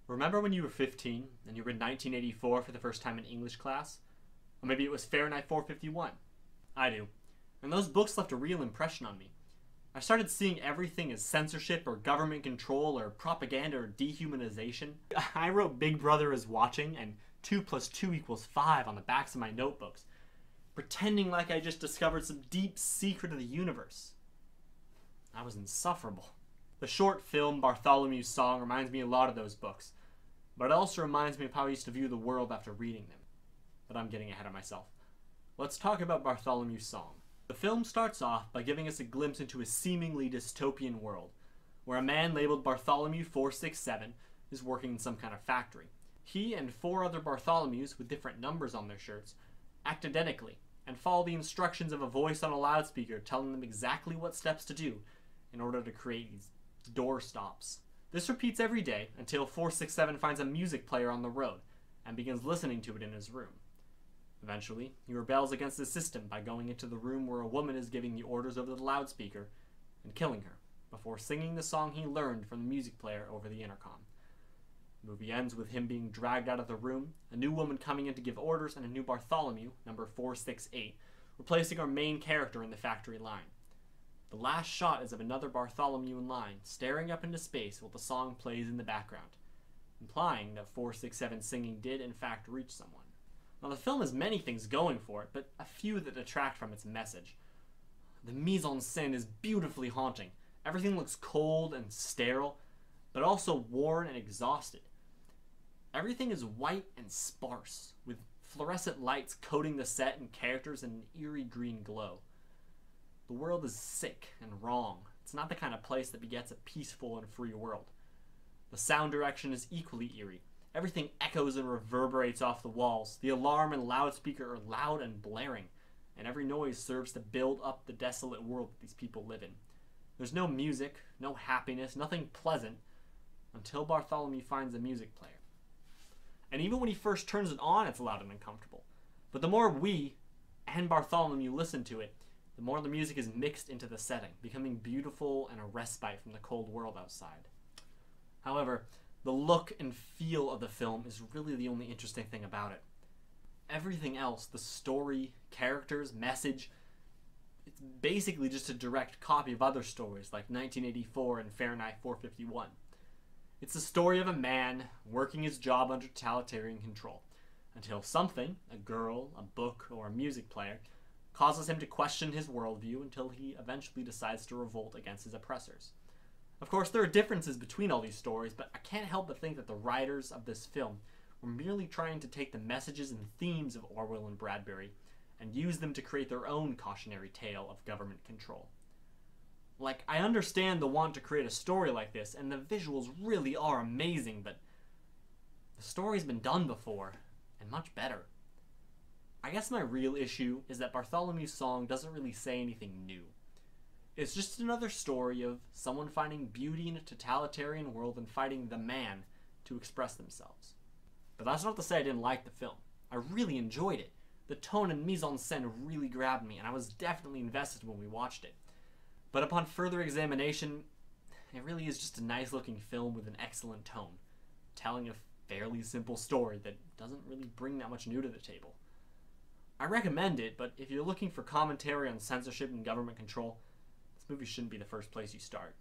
Remember when you were 15 and you read 1984 for the first time in English class? Or maybe it was Fahrenheit 451. I do. And those books left a real impression on me. I started seeing everything as censorship or government control or propaganda or dehumanization. I wrote Big Brother is watching and 2 plus 2 equals 5 on the backs of my notebooks, pretending like I just discovered some deep secret of the universe. I was insufferable. The short film Bartholomew's Song reminds me a lot of those books, but it also reminds me of how I used to view the world after reading them. But I'm getting ahead of myself. Let's talk about Bartholomew's Song. The film starts off by giving us a glimpse into a seemingly dystopian world, where a man labeled Bartholomew 467 is working in some kind of factory. He and 4 other Bartholomews with different numbers on their shirts act identically and follow the instructions of a voice on a loudspeaker telling them exactly what steps to do in order to create these door stops. This repeats every day until 467 finds a music player on the road and begins listening to it in his room. Eventually, he rebels against the system by going into the room where a woman is giving the orders over the loudspeaker and killing her before singing the song he learned from the music player over the intercom. The movie ends with him being dragged out of the room, a new woman coming in to give orders, and a new Bartholomew, number 468, replacing our main character in the factory line. The last shot is of another Bartholomew in line, staring up into space while the song plays in the background, implying that 467's singing did in fact reach someone. Now, the film has many things going for it, but a few that detract from its message. The mise-en-scène is beautifully haunting. Everything looks cold and sterile, but also worn and exhausted. Everything is white and sparse, with fluorescent lights coating the set and characters in an eerie green glow. The world is sick and wrong. It's not the kind of place that begets a peaceful and free world. The sound direction is equally eerie. Everything echoes and reverberates off the walls. The alarm and loudspeaker are loud and blaring, and every noise serves to build up the desolate world that these people live in. There's no music, no happiness, nothing pleasant, until Bartholomew finds a music player. And even when he first turns it on, it's loud and uncomfortable. But the more we and Bartholomew listen to it, the more the music is mixed into the setting, becoming beautiful and a respite from the cold world outside. However, the look and feel of the film is really the only interesting thing about it. Everything else, the story, characters, message, it's basically just a direct copy of other stories like 1984 and Fahrenheit 451. It's the story of a man working his job under totalitarian control, until something, a girl, a book, or a music player, causes him to question his worldview until he eventually decides to revolt against his oppressors. Of course, there are differences between all these stories, but I can't help but think that the writers of this film were merely trying to take the messages and themes of Orwell and Bradbury and use them to create their own cautionary tale of government control. Like, I understand the want to create a story like this, and the visuals really are amazing, but the story's been done before, and much better. I guess my real issue is that Bartholomew's Song doesn't really say anything new. It's just another story of someone finding beauty in a totalitarian world and fighting the man to express themselves. But that's not to say I didn't like the film. I really enjoyed it. The tone and mise-en-scène really grabbed me, and I was definitely invested when we watched it. But upon further examination, it really is just a nice-looking film with an excellent tone, telling a fairly simple story that doesn't really bring that much new to the table. I recommend it, but if you're looking for commentary on censorship and government control, this movie shouldn't be the first place you start.